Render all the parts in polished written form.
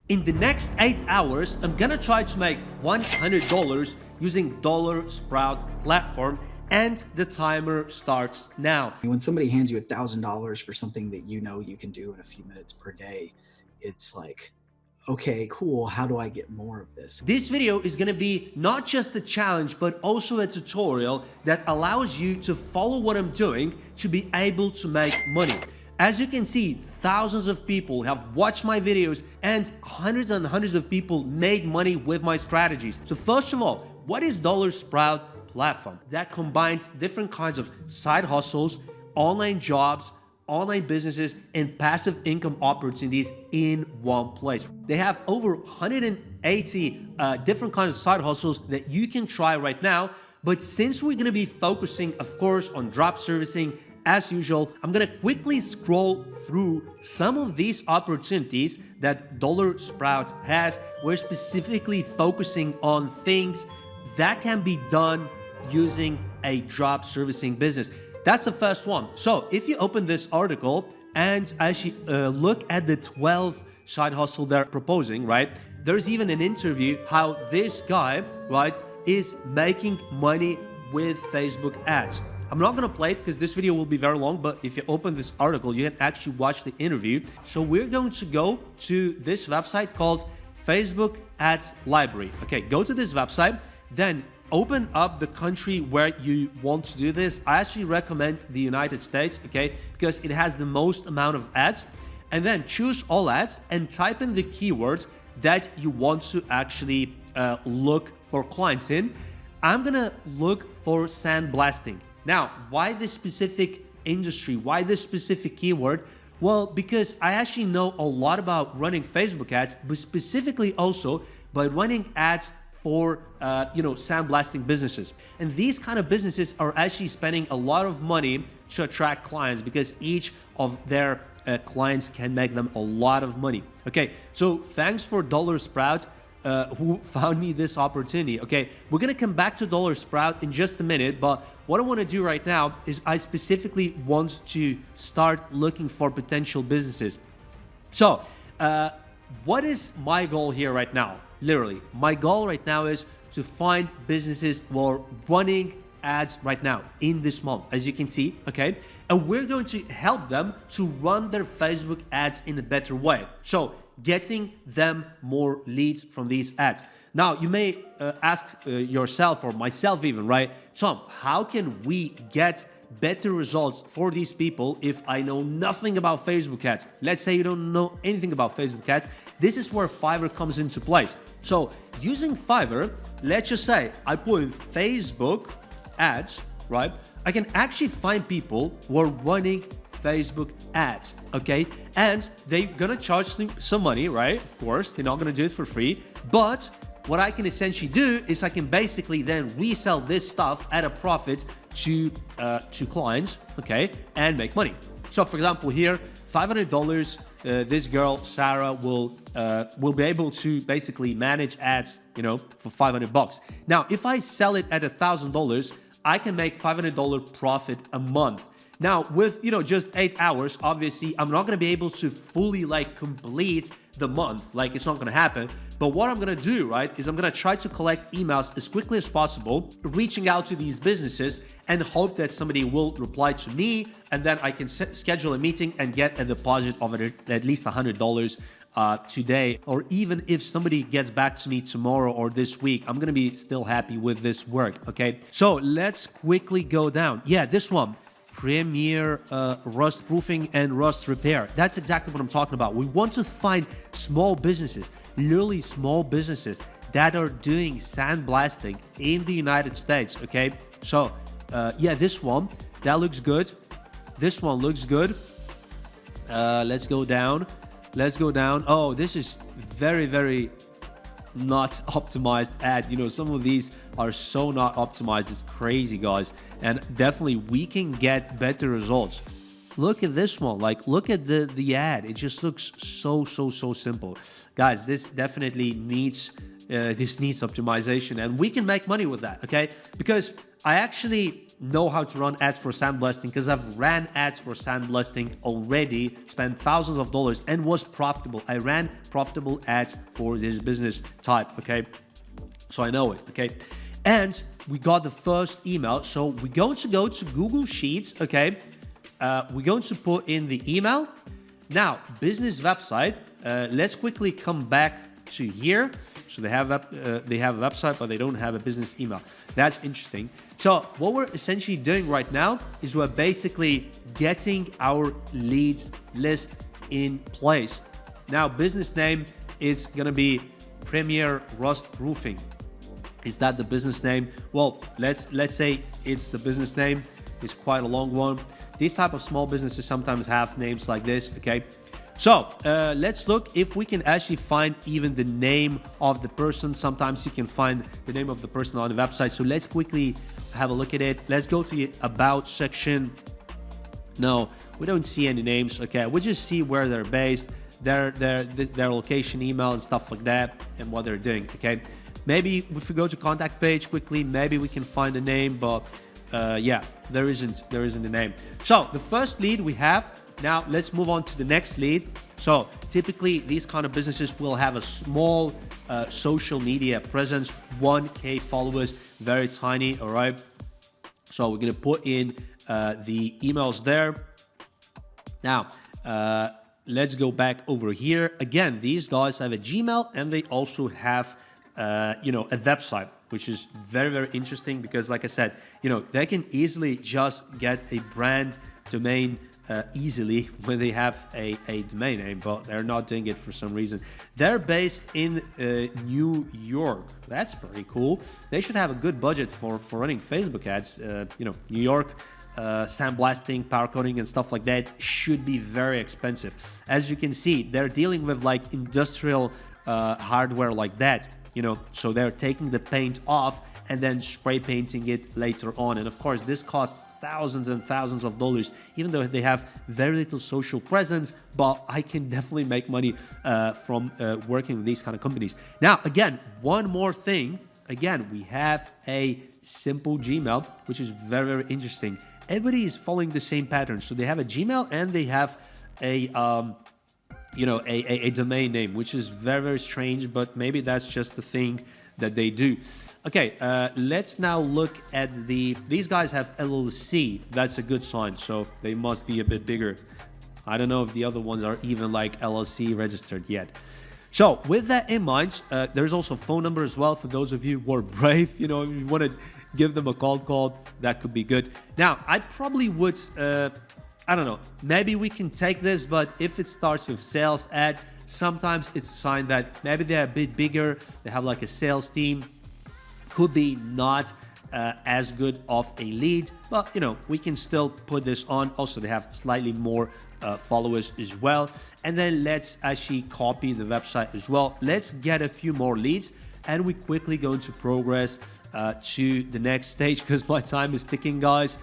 In the next 8 hours, I'm gonna try to make $100 using DollarSprout platform, and the timer starts now. When somebody hands you $1,000 for something that you know you can do in a few minutes per day, it's like, okay, cool. How do I get more of this? This video is gonna be not just a challenge, but also a tutorial that allows you to follow what I'm doing to be able to make money. As you can see, thousands of people have watched my videos and hundreds and hundreds of people made money with my strategies. So first of all, what is DollarSprout platform? That combines different kinds of side hustles, online jobs, online businesses, and passive income opportunities in one place. They have over 180 different kinds of side hustles that you can try right now. But since we're gonna be focusing, of course, on drop servicing, as usual, I'm gonna quickly scroll through some of these opportunities that DollarSprout has. We're specifically focusing on things that can be done using a drop servicing business. That's the first one. So if you open this article and actually look at the 12 side hustle they're proposing, right? There's even an interview how this guy, right, is making money with Facebook ads. I'm not gonna play it because this video will be very long, but if you open this article, you can actually watch the interview. So we're going to go to this website called Facebook Ads Library. Okay, go to this website, then open up the country where you want to do this. I actually recommend the United States, okay, because it has the most amount of ads. And then choose all ads and type in the keywords that you want to actually look for clients in. I'm gonna look for sandblasting. Now, why this specific industry? Why this specific keyword? Well, because I actually know a lot about running Facebook ads, but specifically also by running ads for sandblasting businesses. And these kind of businesses are actually spending a lot of money to attract clients because each of their clients can make them a lot of money. Okay, so thanks for DollarSprout who found me this opportunity. Okay, we're gonna come back to DollarSprout in just a minute, but what I want to do right now is I specifically want to start looking for potential businesses. So what is my goal here right now? Literally, my goal right now is to find businesses who are running ads right now in this month, as you can see, okay? And we're going to help them to run their Facebook ads in a better way. So getting them more leads from these ads. Now, you may ask yourself or myself even, right? Tom, how can we get better results for these people if I know nothing about Facebook ads? Let's say you don't know anything about Facebook ads. This is where Fiverr comes into place. So using Fiverr, let's just say I put in Facebook ads, right? I can actually find people who are running Facebook ads, okay? And they're gonna charge some money, right? Of course, they're not gonna do it for free, but what I can essentially do is I can basically then resell this stuff at a profit to clients, okay, and make money. So for example, here, $500, this girl, Sarah, will be able to basically manage ads, for $500. Now, if I sell it at $1,000, I can make $500 profit a month. Now, with, just 8 hours, obviously, I'm not going to be able to fully, complete the month. It's not going to happen. But what I'm going to do, right, is I'm going to try to collect emails as quickly as possible, reaching out to these businesses and hope that somebody will reply to me. And then I can schedule a meeting and get a deposit of at least $100 today. Or even if somebody gets back to me tomorrow or this week, I'm going to be still happy with this work, okay? So let's quickly go down. Yeah, this one. Premier rust proofing and rust repair. That's exactly what I'm talking about. We want to find small businesses, literally small businesses that are doing sandblasting in the United States, okay? So yeah, this one, that looks good. This one looks good. Let's go down. Let's go down. Oh, this is very, very not optimized ad. Some of these are so not optimized. It's crazy, guys. And definitely we can get better results. Look at this one. Look at the ad. It just looks so simple. Guys, this definitely needs this needs optimization, and we can make money with that, okay? Because I actually know how to run ads for sandblasting, because I've ran ads for sandblasting already, spent thousands of dollars, and was profitable. I ran profitable ads for this business type, okay? So I know it, okay? And we got the first email. So we're going to go to Google Sheets, okay? We're going to put in the email. Now, business website. Let's quickly come back to here. So they have a website, but they don't have a business email. That's interesting. So what we're essentially doing right now is we're basically getting our leads list in place. Now, business name is gonna be Premier Rust Roofing. Is that the business name? Well, let's say it's the business name. It's quite a long one. These type of small businesses sometimes have names like this, okay? So let's look if we can actually find even the name of the person. Sometimes you can find the name of the person on the website. So let's quickly have a look at it. Let's go to the About section. No, we don't see any names, okay? We just see where they're based, their location, email, and stuff like that, and what they're doing, okay? Maybe if we go to contact page quickly, maybe we can find a name, but yeah, there isn't a name. So the first lead we have. Now let's move on to the next lead. So typically these kind of businesses will have a small social media presence, 1K followers, very tiny, all right? So we're gonna put in the emails there. Now, let's go back over here. Again, these guys have a Gmail, and they also have a website, which is very, very interesting because, like I said, they can easily just get a brand domain easily when they have a domain name, but they're not doing it for some reason. They're based in New York. That's pretty cool. They should have a good budget for running Facebook ads. New York, sandblasting, power coding, and stuff like that should be very expensive. As you can see, they're dealing with like industrial hardware like that. So they're taking the paint off and then spray painting it later on. And of course, this costs thousands and thousands of dollars, even though they have very little social presence, but I can definitely make money from working with these kind of companies. Now, again, one more thing. Again, we have a simple Gmail, which is very, very interesting. Everybody is following the same pattern. So they have a Gmail and they have a domain name, which is very, very strange, but maybe that's just the thing that they do. Okay, let's now look at these guys have LLC. That's a good sign, so they must be a bit bigger. I don't know if the other ones are even like LLC registered yet. So with that in mind, there's also a phone number as well for those of you who are brave. If you want to give them a cold call, that could be good. Now, I probably would, I don't know, maybe we can take this, but if it starts with sales ad, sometimes it's a sign that maybe they're a bit bigger, they have like a sales team, could be not as good of a lead, but we can still put this on. Also, they have slightly more followers as well. And then let's actually copy the website as well. Let's get a few more leads, and we quickly going to progress to the next stage because my time is ticking, guys.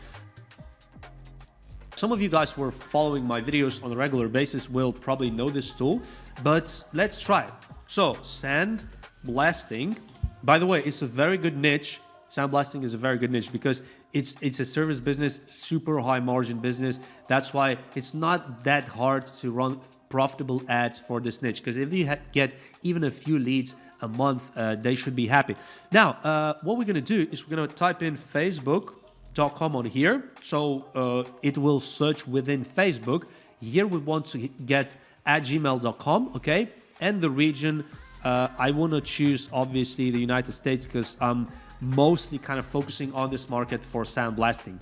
Some of you guys who are following my videos on a regular basis will probably know this tool, but let's try it. So sandblasting, by the way, it's a very good niche. Sandblasting is a very good niche because it's a service business, super high margin business. That's why it's not that hard to run profitable ads for this niche, because if you get even a few leads a month, they should be happy. Now, what we're gonna do is we're gonna type in Facebook.com on here. So it will search within Facebook. Here we want to get at gmail.com, okay? And the region, I want to choose obviously the United States because I'm mostly kind of focusing on this market for sandblasting.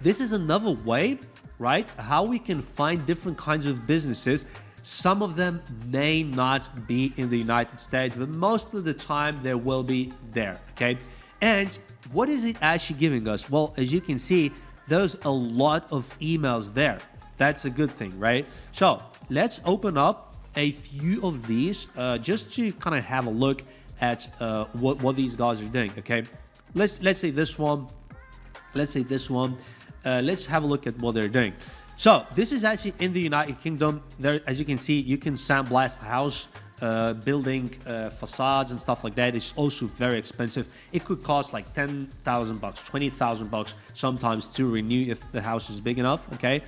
This is another way, right, how we can find different kinds of businesses. Some of them may not be in the United States, but most of the time they will be there, okay? And what is it actually giving us? Well, as you can see, there's a lot of emails there. That's a good thing, right? So let's open up a few of these just to kind of have a look at what these guys are doing, okay? Let's say this one. Let's say this one. Let's have a look at what they're doing. So this is actually in the United Kingdom. There, as you can see, you can sandblast a house building facades and stuff like that is also very expensive. It could cost like 10,000 bucks, 20,000 bucks sometimes to renew if the house is big enough, okay?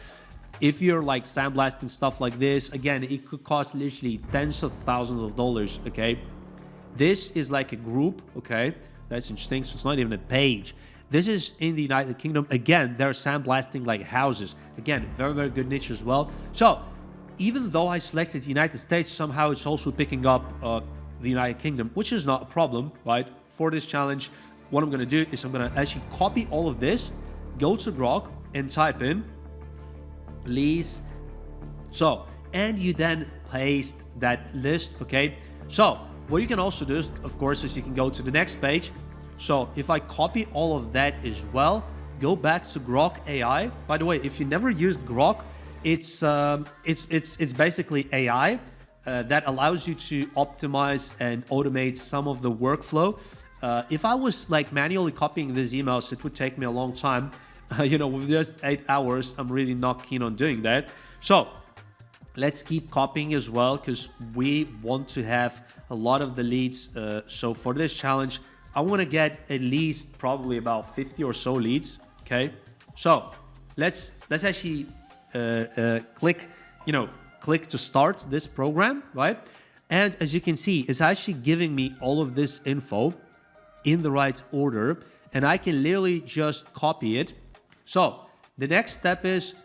If you're like sandblasting stuff like this, again, it could cost literally tens of thousands of dollars, okay? This is like a group, okay? That's interesting. So it's not even a page. This is in the United Kingdom. Again, they're sandblasting like houses. Again, very, very good niche as well. So even though I selected the United States, somehow it's also picking up the United Kingdom, which is not a problem, right? For this challenge, what I'm going to do is I'm going to actually copy all of this, go to Grok and type in, please. So, and you then paste that list, okay? So what you can also do, is, of course, is you can go to the next page. So if I copy all of that as well, go back to Grok AI. By the way, if you never used Grok, it's basically AI that allows you to optimize and automate some of the workflow. If I was like manually copying these emails, it would take me a long time. You know, with just 8 hours, I'm really not keen on doing that. So let's keep copying as well, because we want to have a lot of the leads. So for this challenge, I want to get at least probably about 50 or so leads. Okay, so let's actually click to start this program, right? And as you can see, it's actually giving me all of this info in the right order, and I can literally just copy it. So the next step is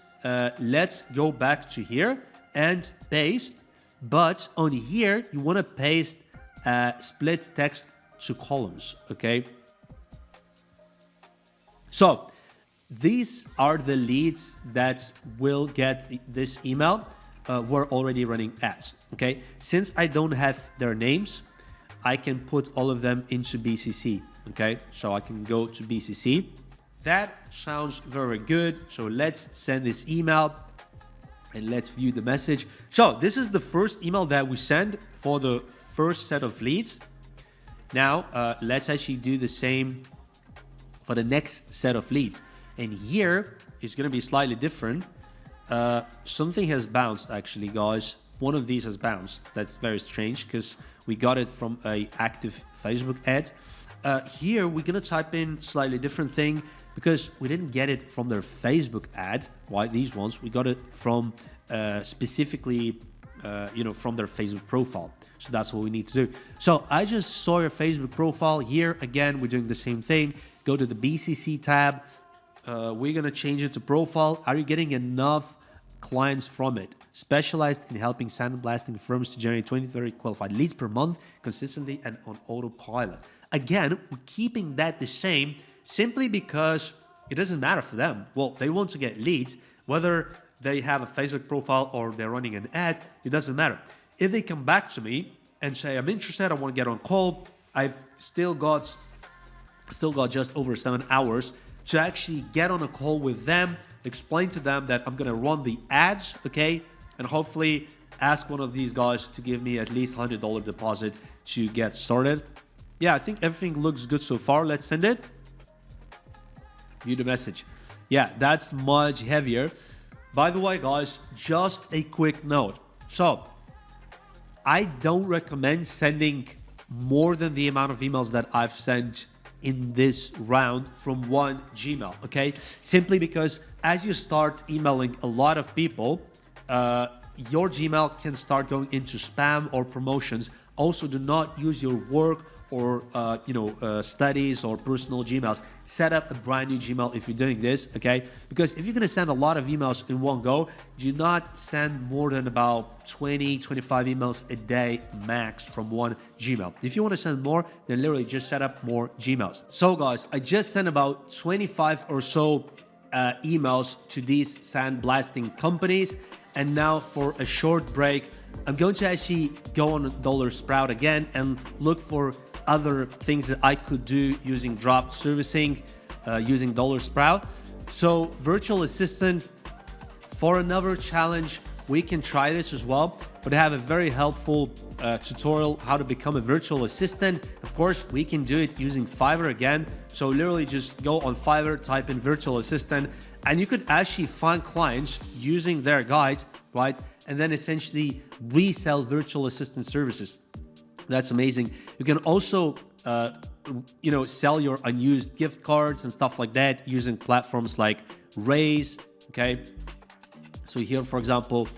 let's go back to here and paste, but on here you want to paste split text to columns, okay? So these are the leads that will get this email. We're already running ads, okay? Since I don't have their names, I can put all of them into BCC, okay? So I can go to BCC. That sounds very good. So let's send this email and let's view the message. So this is the first email that we send for the first set of leads. Now, let's actually do the same for the next set of leads. And here it's going to be slightly different. Something has bounced, actually, guys. One of these has bounced. That's very strange because we got it from an active Facebook ad. Here we're going to type in slightly different thing because we didn't get it from their Facebook ad. Why these ones? We got it from specifically, from their Facebook profile. So that's what we need to do. So I just saw your Facebook profile here. Again, we're doing the same thing. Go to the BCC tab. We're going to change it to profile. Are you getting enough clients from it? Specialized in helping sandblasting firms to generate 20-30 qualified leads per month consistently and on autopilot. Again, we're keeping that the same simply because it doesn't matter for them. Well, they want to get leads, whether they have a Facebook profile or they're running an ad, it doesn't matter. If they come back to me and say, I'm interested, I want to get on call, I've still got just over 7 hours to actually get on a call with them, explain to them that I'm going to run the ads, okay? And hopefully ask one of these guys to give me at least $100 deposit to get started. Yeah, I think everything looks good so far. Let's send it. View the message. Yeah, that's much heavier. By the way, guys, just a quick note. So I don't recommend sending more than the amount of emails that I've sent in this round from one Gmail, okay? Simply because as you start emailing a lot of people, your Gmail can start going into spam or promotions. Also, do not use your work or studies or personal Gmails. Set up a brand new Gmail if you're doing this, okay? Because if you're gonna send a lot of emails in one go, do not send more than about 20, 25 emails a day max from one Gmail. If you wanna send more, then literally just set up more Gmails. So guys, I just sent about 25 or so emails to these sandblasting companies. And now for a short break, I'm going to actually go on DollarSprout again and look for other things that I could do using drop servicing, using DollarSprout. So virtual assistant, for another challenge, we can try this as well, but I have a very helpful tutorial how to become a virtual assistant. Of course, we can do it using Fiverr again. So literally just go on Fiverr, type in virtual assistant, and you could actually find clients using their guides, right? and then essentially resell virtual assistant services. That's amazing. You can also, sell your unused gift cards and stuff like that using platforms like Raise. Okay. So here, for example,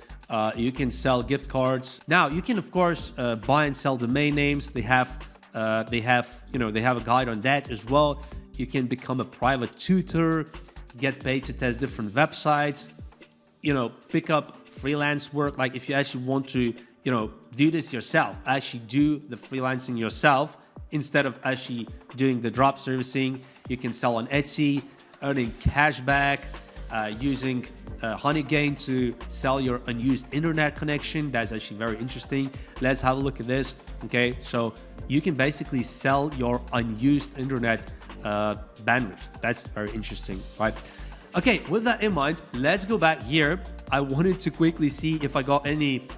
you can sell gift cards. Now you can, of course, buy and sell domain names. They have a guide on that as well. You can become a private tutor, get paid to test different websites, pick up freelance work. Like if you actually want to, do this yourself, actually do the freelancing yourself instead of actually doing the drop servicing. You can sell on Etsy, earning cash back, using Honeygain to sell your unused internet connection. That's actually very interesting. Let's have a look at this. Okay, so you can basically sell your unused internet bandwidth. That's very interesting, right? Okay, with that in mind, let's go back here. I wanted to quickly see if I got any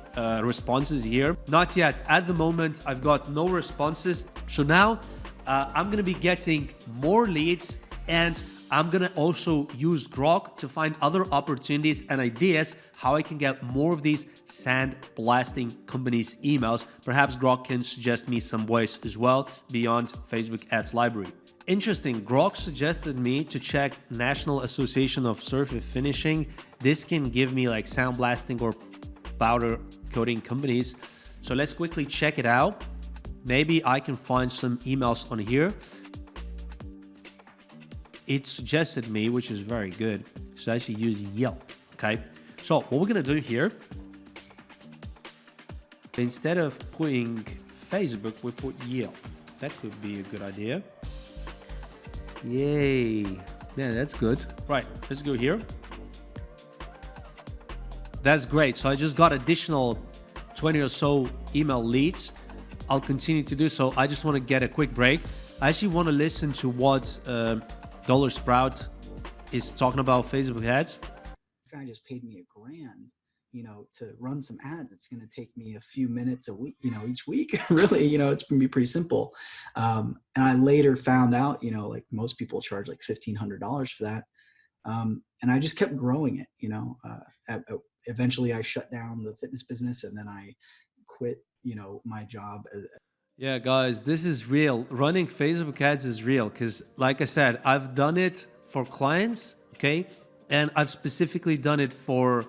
responses here. Not yet. At the moment, I've got no responses. So now I'm going to be getting more leads, and I'm going to also use Grok to find other opportunities and ideas how I can get more of these sandblasting companies' emails. Perhaps Grok can suggest me some ways as well beyond Facebook Ads Library. Interesting, Grok suggested me to check National Association of Surface Finishing. This can give me like sandblasting or powder coating companies. So let's quickly check it out. Maybe I can find some emails on here. It suggested me, which is very good, so I should use Yelp. Okay, so what we're gonna do here, instead of putting Facebook, we put Yelp. That could be a good idea. Yay, yeah, that's good. Right, let's go here. That's great. So I just got additional 20 or so email leads. I'll continue to do so. I just want to get a quick break. I actually want to listen to what DollarSprout is talking about Facebook ads. This guy just paid me $1,000, to run some ads. It's going to take me a few minutes a week, each week. Really, it's going to be pretty simple. And I later found out, like most people charge like $1,500 for that. And I just kept growing it, eventually I shut down the fitness business, and then I quit, my job. Yeah, guys, this is real. Running Facebook ads is real because, like I said, I've done it for clients, okay? And I've specifically done it for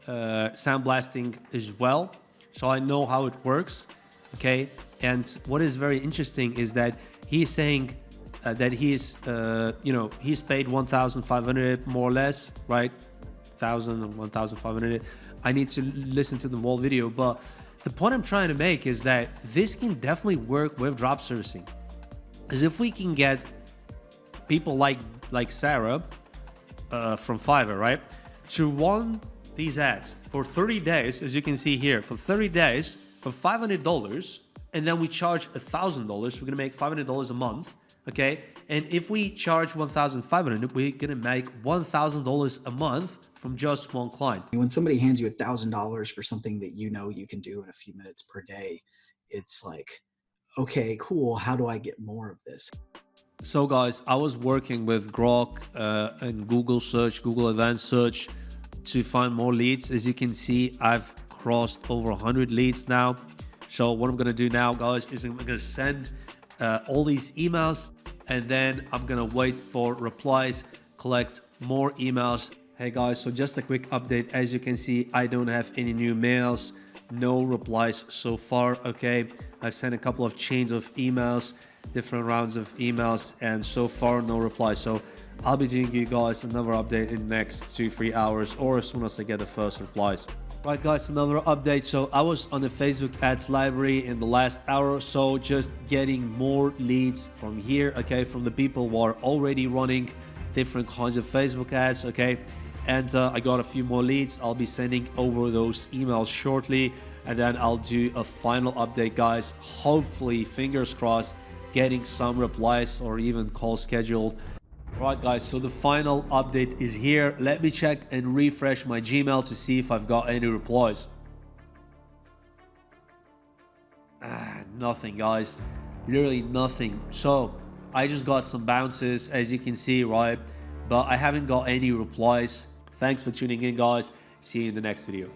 sandblasting as well. So I know how it works, okay? And what is very interesting is that he's saying that he's paid 1,500 more or less, right? 1,000 or 1,500. I need to listen to the whole video, but the point I'm trying to make is that this can definitely work with drop servicing. As if we can get people like Sarah from Fiverr, right, to run these ads for 30 days, as you can see here, for 30 days for $500, and then we charge $1,000. We're gonna make $500 a month, okay? And if we charge $1,500, we're gonna make $1,000 a month from just one client. When somebody hands you $1,000 for something that you can do in a few minutes per day, it's like, okay, cool. How do I get more of this? So guys, I was working with Grok and Google search, Google advanced search to find more leads. As you can see, I've crossed over 100 leads now. So what I'm gonna do now, guys, is I'm gonna send all these emails, and then I'm gonna wait for replies, collect more emails. Hey guys, so just a quick update. As you can see, I don't have any new mails, no replies so far, okay? I've sent a couple of chains of emails, different rounds of emails, and so far no replies. So I'll be doing you guys another update in the next 2-3 hours, or as soon as I get the first replies. Right guys, another update. So I was on the Facebook ads library in the last hour or so, just getting more leads from here, okay, from the people who are already running different kinds of Facebook ads, okay? And I got a few more leads. I'll be sending over those emails shortly, and then I'll do a final update, guys. Hopefully, fingers crossed, getting some replies or even calls scheduled. Right guys, so the final update is here. Let me check and refresh my Gmail to see if I've got any replies. Nothing, guys, literally nothing. So I just got some bounces, as you can see, right? But I haven't got any replies. Thanks for tuning in, guys. See you in the next video.